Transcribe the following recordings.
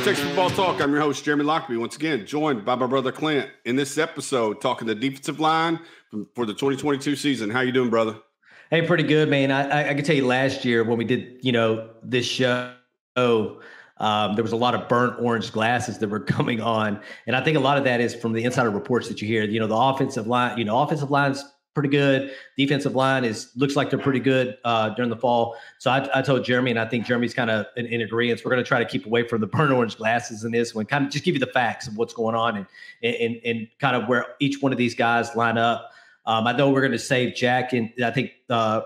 Texas Football Talk. I'm your host, Jeremy Lockby, once again joined by my brother Clint. In this episode, talking the defensive line for the 2022 season. How you doing, brother? Hey, pretty good, man. I can tell you last year when we did, this show, there was a lot of burnt orange glasses that were coming on. And I think a lot of that is from the insider reports that you hear. The offensive line, offensive line's pretty good. Defensive line looks like they're pretty good during the fall. So I told Jeremy, and I think Jeremy's kind of in agreement. We're going to try to keep away from the burnt orange glasses in this one, kind of just give you the facts of what's going on and kind of where each one of these guys line up. I know we're going to save Jack and I think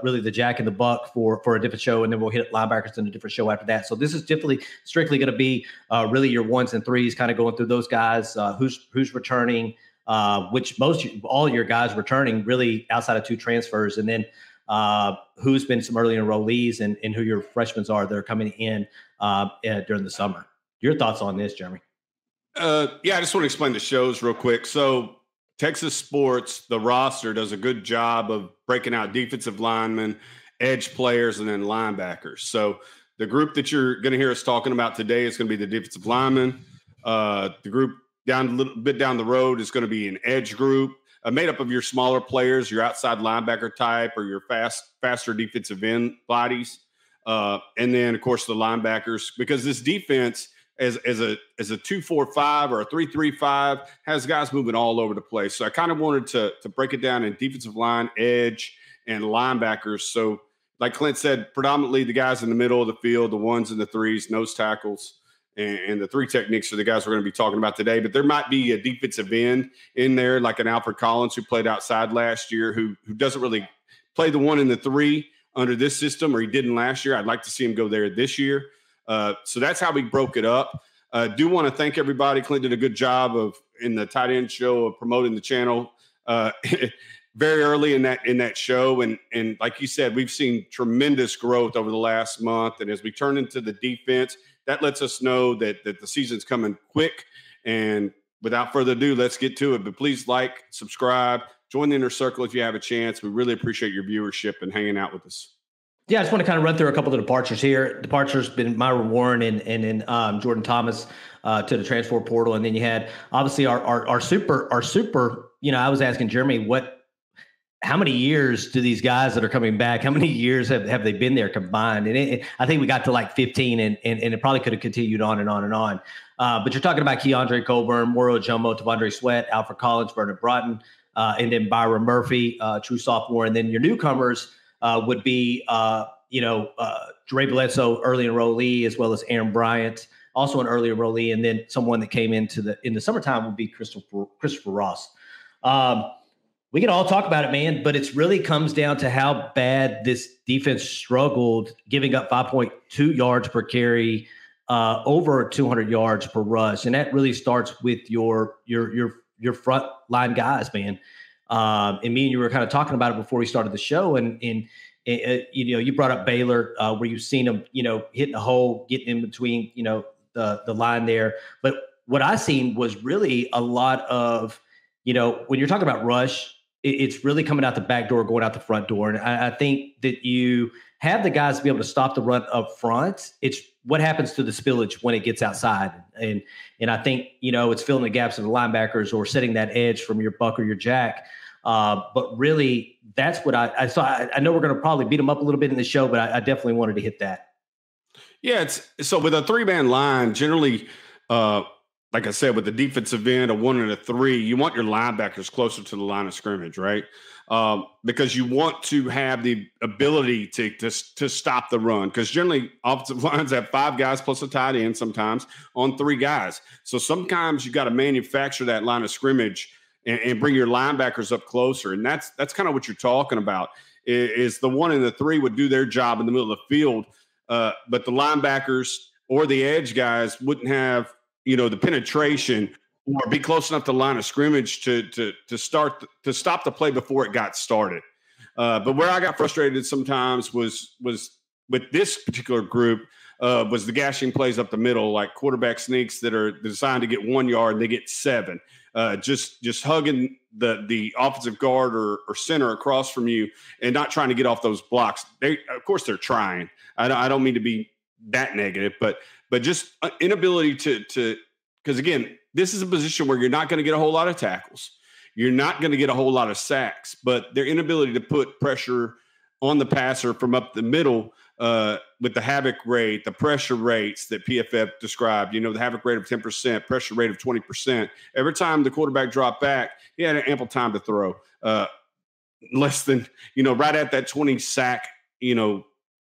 really the Jack and the Buck for a different show, and then we'll hit linebackers in a different show after that. So this is definitely strictly going to be really your ones and threes, kind of going through those guys, who's returning, which all your guys returning really outside of two transfers, and then who's been some early enrollees and who your freshmen are that are coming in during the summer. Your thoughts on this, Jeremy? I just want to explain the shows real quick. So Texas Sports, the roster, does a good job of breaking out defensive linemen, edge players, and then linebackers. So the group that you're going to hear us talking about today is going to be the defensive linemen. The group down a little bit down the road is going to be an edge group made up of your smaller players, your outside linebacker type, or your faster defensive end bodies. And then, of course, the linebackers, because this defense – as a 2-4-5 or a 3-3-5 has guys moving all over the place. So I kind of wanted to break it down in defensive line, edge, and linebackers. So like Clint said, predominantly the guys in the middle of the field, the ones and the threes, nose tackles, and the three techniques are the guys we're going to be talking about today. But there might be a defensive end in there, like an Alfred Collins who played outside last year, who doesn't really play the one and the three under this system, or he didn't last year. I'd like to see him go there this year. So that's how we broke it up. Do want to thank everybody. Clint did a good job in the tight end show of promoting the channel very early in that show. And like you said, we've seen tremendous growth over the last month. And as we turn into the defense, that lets us know that the season's coming quick. And without further ado, let's get to it. But please like, subscribe, join the inner circle if you have a chance. We really appreciate your viewership and hanging out with us. Yeah, I just want to kind of run through a couple of the departures here. Departures been Myron Warren and Jordan Thomas to the transfer portal, and then you had obviously our super. I was asking Jeremy how many years do these guys that are coming back? How many years have they been there combined? And I think we got to like 15, and it probably could have continued on and on and on. But you're talking about Keandre Coburn, Moro Jomo, Tavondre Sweat, Alfred Collins, Vernon Broughton, and then Byron Murphy, true sophomore, and then your newcomers. Would be, Dre Bledsoe, early enrollee, as well as Aaron Bryant, also an early enrollee, and then someone that came in the summertime would be Christopher Ross. We can all talk about it, man, but it really comes down to how bad this defense struggled, giving up 5.2 yards per carry, over 200 yards per rush, and that really starts with your front line guys, man. And me and you were kind of talking about it before we started the show, and you brought up Baylor, where you've seen him, hitting a hole, getting in between, the line there. But what I seen was really a lot of, when you're talking about rush, it's really coming out the back door, going out the front door. And I think that you have the guys to be able to stop the run up front. It's what happens to the spillage when it gets outside. And I think, it's filling the gaps of the linebackers or setting that edge from your Buck or your Jack. But really, that's what I saw. I know we're going to probably beat them up a little bit in the show, but I definitely wanted to hit that. Yeah, so with a three-man line, generally, like I said, with the defensive end, a 1 and a 3, you want your linebackers closer to the line of scrimmage, right? Because you want to have the ability to stop the run. Because generally, offensive lines have 5 guys plus a tight end sometimes on 3 guys. So sometimes you got to manufacture that line of scrimmage and bring your linebackers up closer. And that's kind of what you're talking about, is the 1 and the 3 would do their job in the middle of the field. But the linebackers or the edge guys wouldn't have, the penetration or be close enough to the line of scrimmage to stop the play before it got started. But where I got frustrated sometimes was with this particular group was the gashing plays up the middle, like quarterback sneaks that are designed to get 1 yard and they get 7. Just hugging the offensive guard or center across from you and not trying to get off those blocks. Of course they're trying. I don't mean to be that negative, but but just inability to because again, this is a position where you're not going to get a whole lot of tackles. You're not going to get a whole lot of sacks, but their inability to put pressure on the passer from up the middle with the havoc rate, the pressure rates that PFF described, the havoc rate of 10%, pressure rate of 20%. Every time the quarterback dropped back, he had ample time to throw. Less than, right at that 20 sack,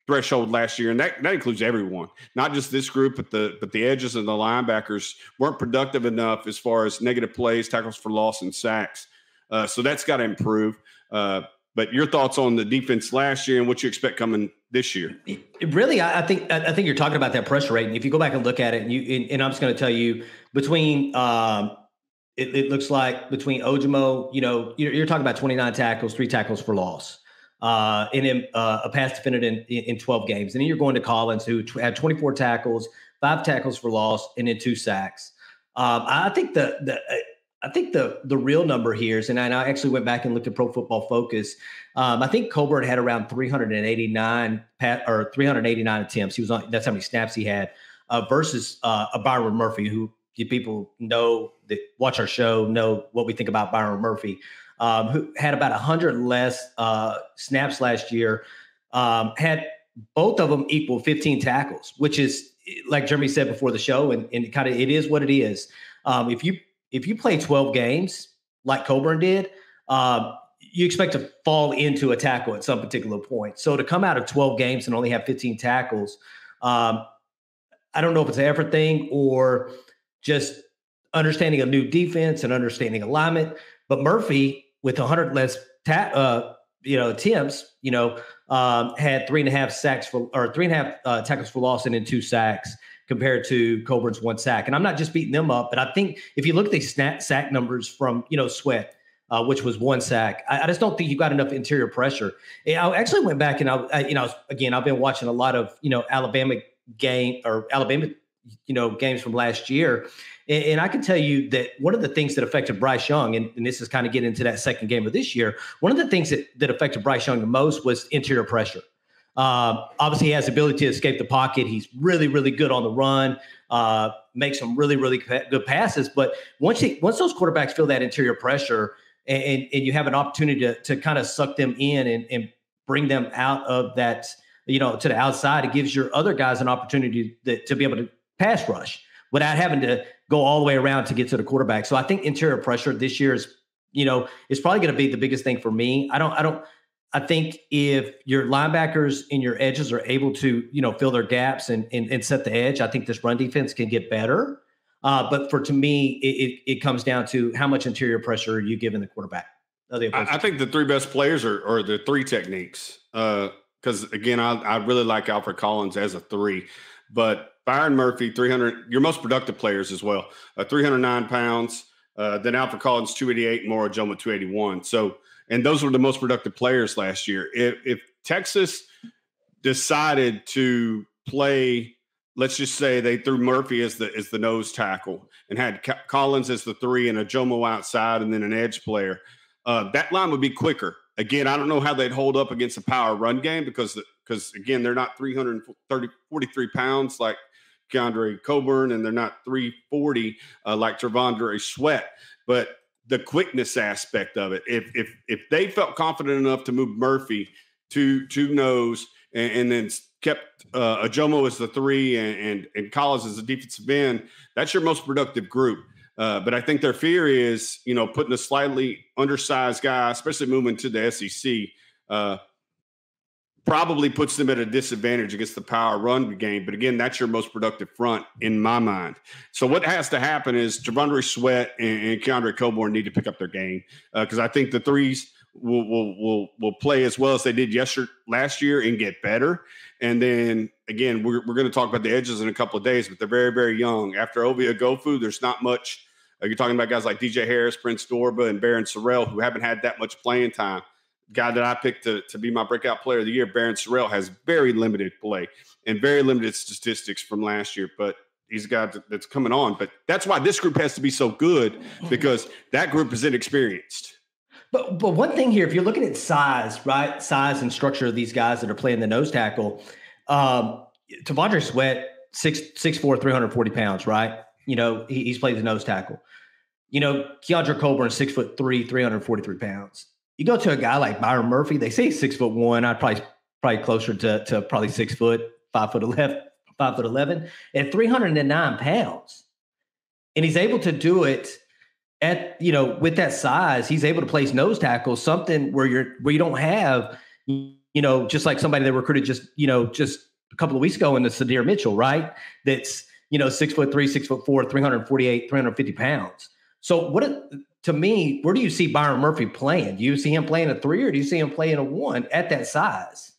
threshold last year. And that includes everyone, not just this group, but the edges and the linebackers weren't productive enough as far as negative plays, tackles for loss, and sacks. So that's got to improve. But your thoughts on the defense last year and what you expect coming this year? Really, I think you're talking about that pressure rate. And if you go back and look at it, and I'm just going to tell you between it looks like between Ojimo, you're talking about 29 tackles, 3 tackles for loss, and then a pass defended in 12 games. And then you're going to Collins, who had 24 tackles, 5 tackles for loss, and then 2 sacks. I think the real number here is, and I actually went back and looked at Pro Football Focus. I think Coburn had around 389 attempts. That's how many snaps he had versus a Byron Murphy, who people know that watch our show know what we think about Byron Murphy, who had about 100 less snaps last year. Had both of them equal 15 tackles, which is, like Jeremy said before the show, and it is what it is. If you play 12 games like Coburn did, you expect to fall into a tackle at some particular point. So to come out of 12 games and only have 15 tackles, I don't know if it's an effort thing or just understanding a new defense and understanding alignment. But Murphy, with 100 less attempts, had 3.5 tackles for loss and then 2 sacks, compared to Coburn's 1 sack. And I'm not just beating them up, but I think if you look at the sack numbers from, Sweat, which was 1 sack, I just don't think you got enough interior pressure. I actually went back and I've been watching a lot of, Alabama games from last year. And I can tell you that one of the things that affected Bryce Young, and this is kind of getting into that second game of this year, one of the things that affected Bryce Young the most was interior pressure. Obviously, he has the ability to escape the pocket. He's really, really good on the run, makes some really, really good passes. But once those quarterbacks feel that interior pressure and you have an opportunity to kind of suck them in and bring them out of that, to the outside, it gives your other guys an opportunity to be able to pass rush without having to go all the way around to get to the quarterback. So I think interior pressure this year is probably going to be the biggest thing for me. I think if your linebackers and your edges are able to, fill their gaps and set the edge, I think this run defense can get better. But to me, it comes down to how much interior pressure are you giving the quarterback. I think the 3 best players are the 3 techniques. Because again, I really like Alfred Collins as a 3, but Byron Murphy, 300, your most productive players as well, 309 pounds. Then Alfred Collins, 288, and Moro Jomo, 281. So, and those were the most productive players last year. If Texas decided to play, let's just say they threw Murphy as the nose tackle and had Collins as the 3 and a Jomo outside and then an edge player, that line would be quicker. Again, I don't know how they'd hold up against a power run game because again, they're not 43 pounds like Keandre Coburn, and they're not 340 like Trevondre Sweat. But the quickness aspect of it, if they felt confident enough to move Murphy to nose and then kept Ajomo as the 3 and Collins as the defensive end, that's your most productive group. But I think their fear is, putting a slightly undersized guy, especially moving to the SEC, probably puts them at a disadvantage against the power run game. But again, that's your most productive front in my mind. So what has to happen is Trevondre Sweat and Keandre Coburn need to pick up their game because I think the 3s will play as well as they did last year and get better. And then again, we're going to talk about the edges in a couple of days, but they're very, very young. After Ovia Gofu, there's not much. You're talking about guys like DJ Harris, Prince Dorba, and Barron Sorrell, who haven't had that much playing time. Guy that I picked to be my breakout player of the year, Barron Sorrell, has very limited play and very limited statistics from last year, but he's a guy that's coming on. But that's why this group has to be so good because that group is inexperienced. But one thing here, if you're looking at size, right? Size and structure of these guys that are playing the nose tackle, Trevondre Sweat 6'4", 340 pounds, right? He's played the nose tackle. 𝗟𝗜𝗏𝗘 𝗦𝗨𝗕𝗘, 6'3", 343 pounds. You go to a guy like Byron Murphy, they say 6'1". I'd probably closer to probably 6 foot, 5'11", at 309 pounds. And he's able to do it at, with that size. He's able to place nose tackle, something where you don't have, just like somebody that recruited just a couple of weeks ago in the 𝗟𝗜𝗞𝗘 Mitchell, right? That's, 6'3", 6'4", 348, 350 pounds. So to me, where do you see Byron Murphy playing? Do you see him playing a 3, or do you see him playing a 1 at that size?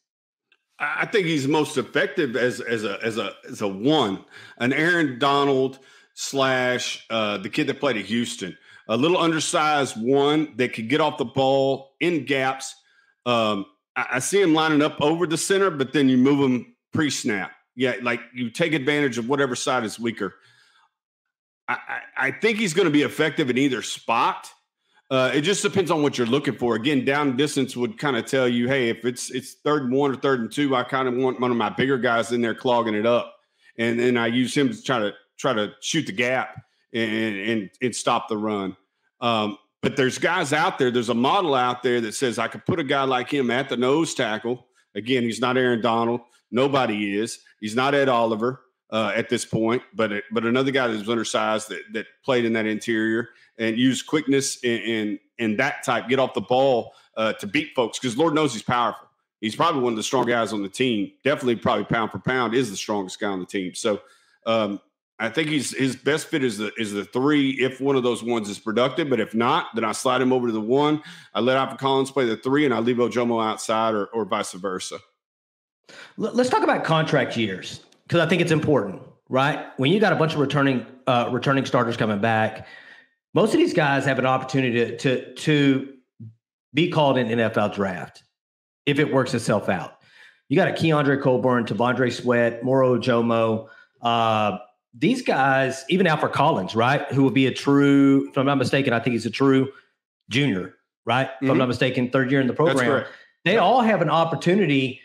I think he's most effective as a 1, an Aaron Donald / the kid that played at Houston, a little undersized 1 that could get off the ball in gaps. I see him lining up over the center, but then you move him pre-snap. Yeah, like you take advantage of whatever side is weaker. I think he's going to be effective in either spot. It just depends on what you're looking for. Again, down distance would kind of tell you, hey, if it's 3rd and 1 or 3rd and 2, I kind of want one of my bigger guys in there clogging it up, and then I use him to try to shoot the gap and stop the run. But there's guys out there. There's a model out there that says I could put a guy like him at the nose tackle. Again, he's not Aaron Donald. Nobody is. He's not Ed Oliver at this point, but another guy that was undersized that played in that interior and used quickness and that type, get off the ball to beat folks, because Lord knows he's powerful. He's probably one of the strong guys on the team. Definitely, probably pound for pound, is the strongest guy on the team. So I think his best fit is the 3 if one of those ones is productive. But if not, then I slide him over to the 1. I let Alfred Collins play the 3, and I leave Ojomo outside, or vice versa. Let's talk about contract years, because I think it's important, right? When you got a bunch of returning starters coming back, most of these guys have an opportunity to be called in NFL draft if it works itself out. You got a Keandre Coburn, T'Vondre Sweat, Moro Ojomo. These guys, even Alfred Collins, right, who would be a true, if I'm not mistaken, I think he's a true junior, right? If I'm not mistaken, 3rd year in the program. That's correct. They all have an opportunity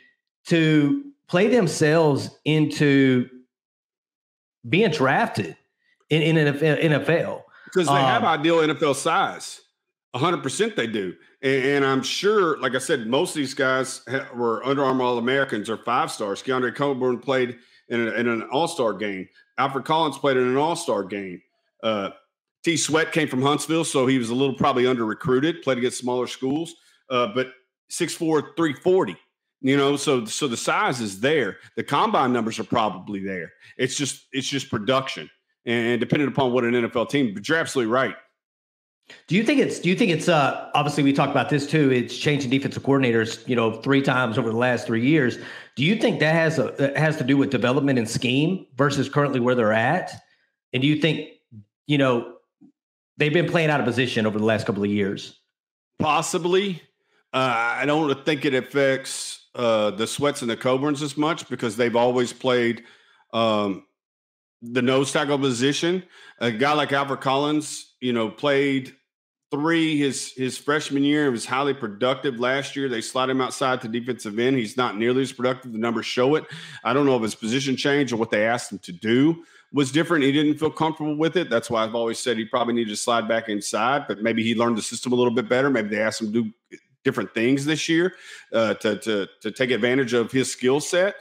to play themselves into being drafted in NFL. Because they have ideal NFL size. 100% they do. And I'm sure, like I said, most of these guys were Under Armour All-Americans or 5-stars. Keandre Coburn played in an all-star game. Alfred Collins played in an all-star game. T. Sweat came from Huntsville, so he was a little probably under-recruited, played against smaller schools, but 6'4", 340. So the size is there. The combine numbers are probably there. It's just production, and depending upon what an NFL team. But you're absolutely right. Do you think it's obviously we talked about this too. It's changing defensive coordinators, 3 times over the last 3 years. Do you think that has to do with development and scheme versus currently where they're at? And do you think they've been playing out of position over the last couple of years? Possibly. I don't think it affects the Sweats and the Coburns as much, because they've always played the nose tackle position. A guy like Alfred Collins, played 3 his freshman year and was highly productive. Last year, they slide him outside to defensive end. He's not nearly as productive. The numbers show it. I don't know if his position change or what they asked him to do was different. He didn't feel comfortable with it. That's why I've always said he probably needed to slide back inside, but maybe he learned the system a little bit better. Maybe they asked him to do different things this year to take advantage of his skill set.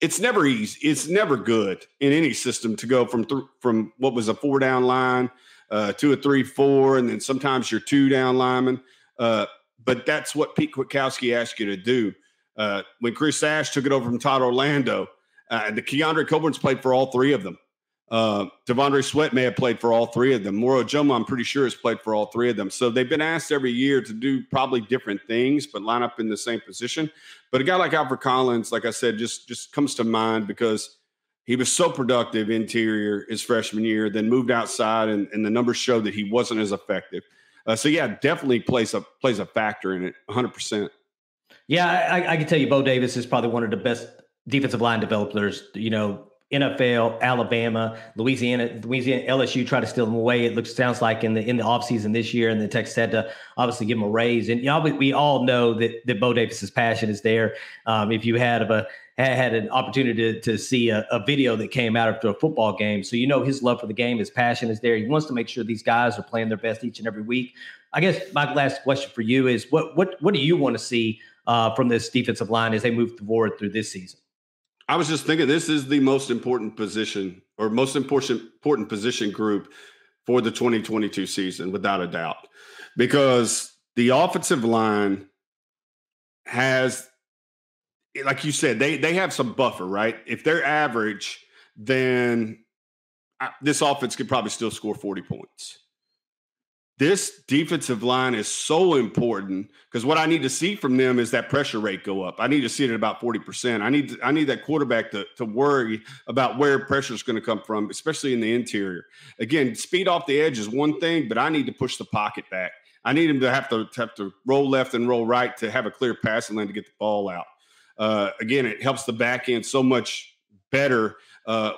It's never easy. It's never good in any system to go from what was a 4-down line to a 3-4, and then sometimes you're 2-down lineman. But that's what Pete Kwiatkowski asked you to do. When Chris Ash took it over from Todd Orlando, the Keandre Coburn's played for all 3 of them. T'Vondre Sweat may have played for all 3 of them. Moro Ojomo, I'm pretty sure, has played for all 3 of them. So they've been asked every year to do probably different things, but line up in the same position. But a guy like Alfred Collins, like I said, just comes to mind because he was so productive interior his freshman year, then moved outside, and the numbers show that he wasn't as effective. So yeah, definitely plays a factor in it, 100%. Yeah, I can tell you, Bo Davis is probably one of the best defensive line developers, NFL, Alabama, Louisiana, LSU tried to steal them away. Sounds like in the offseason this year, and the Texas had to obviously give him a raise. And we all know that Bo Davis's passion is there. If you had an opportunity to see a video that came out after a football game, so his love for the game, his passion is there. He wants to make sure these guys are playing their best each and every week. I guess my last question for you is what do you want to see from this defensive line as they move forward through this season? I was just thinking this is the most important position or most important position group for the 2022 season, without a doubt, because the offensive line has, like you said, they have some buffer, right? If they're average, then this offense could probably still score 40 points. This defensive line is so important because what I need to see from them is that pressure rate go up. I need to see it at about 40%. I need that quarterback to worry about where pressure is going to come from, especially in the interior. Again, speed off the edge is one thing, but I need to push the pocket back. I need him to have to roll left and roll right to have a clear passing lane to get the ball out. Again, it helps the back end so much better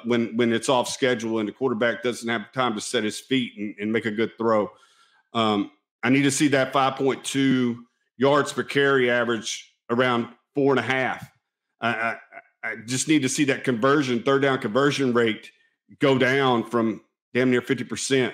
when it's off schedule and the quarterback doesn't have time to set his feet and make a good throw. I need to see that 5.2 yards per carry average around 4.5. I just need to see that third down conversion rate go down from damn near 50%.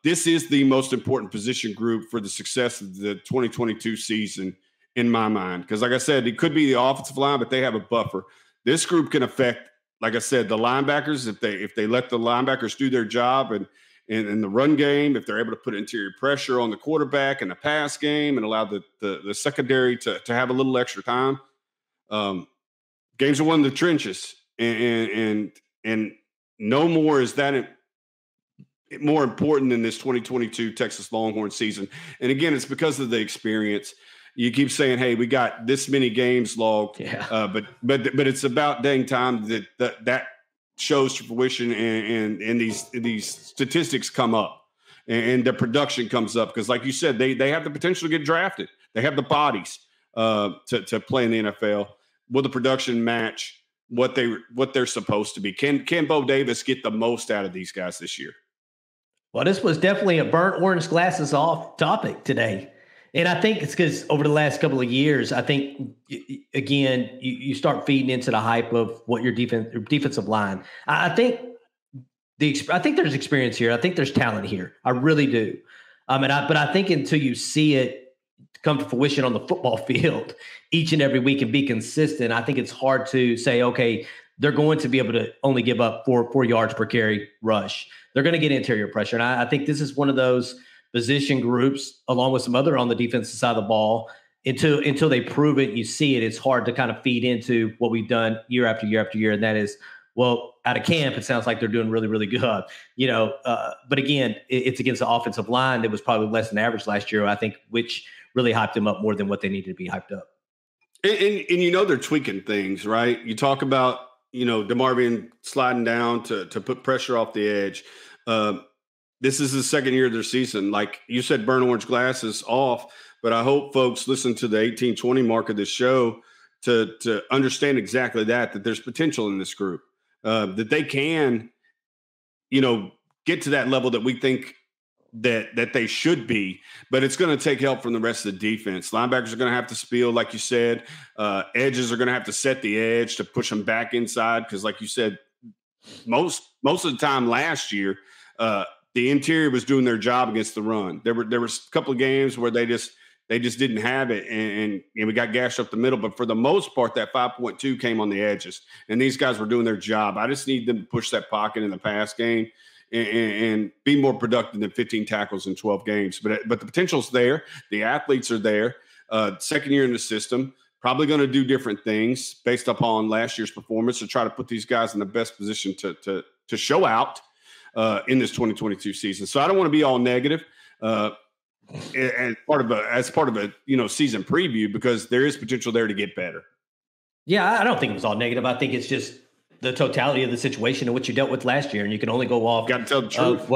This is the most important position group for the success of the 2022 season in my mind. Because like I said, it could be the offensive line, but they have a buffer. This group can affect, like I said, the linebackers if they let the linebackers do their job and in the run game, if they're able to put interior pressure on the quarterback in the pass game and allow the secondary to have a little extra time. Games are won in the trenches, and no more is that more important than this 2022 Texas Longhorns season. And again, it's because of the experience. You keep saying, "Hey, we got this many games logged," but it's about dang time that shows to fruition and these statistics come up and the production comes up. Because like you said, they have the potential to get drafted. They have the bodies to play in the NFL. Will the production match what they're supposed to be? Can Bo Davis get the most out of these guys this year? Well, this was definitely a burnt orange glasses off topic today. And I think it's because over the last couple of years, I think, again, you start feeding into the hype of what your defensive line. I think there's experience here. I think there's talent here. I really do. But I think until you see it come to fruition on the football field each and every week and be consistent, I think it's hard to say, okay, they're going to be able to only give up 4 yards per carry rush. They're going to get interior pressure. And I think this is one of those position groups, along with some other on the defensive side of the ball, until they prove it, you see it, it's hard to kind of feed into what we've done year after year after year. And that is, well, out of camp, it sounds like they're doing really, really good. But again, it's against the offensive line that was probably less than average last year, I think, which really hyped them up more than what they needed to be hyped up. And they're tweaking things, right? You talk about, DeMarvion sliding down to put pressure off the edge. This is the second year of their season. Like you said, burn orange glasses off, but I hope folks listen to the 18-20 mark of this show to understand exactly that there's potential in this group, that they can, get to that level that we think that they should be, but it's going to take help from the rest of the defense. Linebackers are going to have to spiel, like you said. Edges are going to have to set the edge to push them back inside. Cause like you said, most of the time last year, the interior was doing their job against the run. There was a couple of games where they just didn't have it, and we got gashed up the middle. But for the most part, that 5.2 came on the edges, and these guys were doing their job. I just need them to push that pocket in the pass game and be more productive than 15 tackles in 12 games. But the potential's there. The athletes are there. Second year in the system, probably going to do different things based upon last year's performance to try to put these guys in the best position to show out in this 2022 season. So I don't want to be all negative as part of a season preview, because there is potential there to get better. Yeah, I don't think it was all negative. I think it's just the totality of the situation and what you dealt with last year, and you can only go off. Got to tell the truth.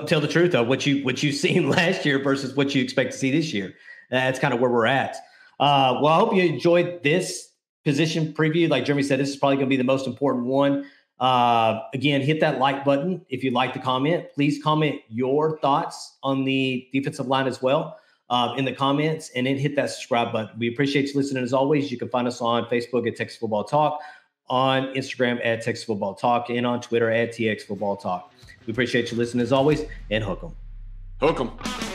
Tell the truth of what you've seen last year versus what you expect to see this year. That's kind of where we're at. Well, I hope you enjoyed this position preview. Like Jeremy said, this is probably going to be the most important one. Again, hit that like button. If you'd like to comment, please comment your thoughts on the defensive line as well in the comments, and then hit that subscribe button. We appreciate you listening as always. You can find us on Facebook at Texas Football Talk, on Instagram at Texas Football Talk, and on Twitter at TX Football Talk. We appreciate you listening as always, and hook 'em. Hook 'em.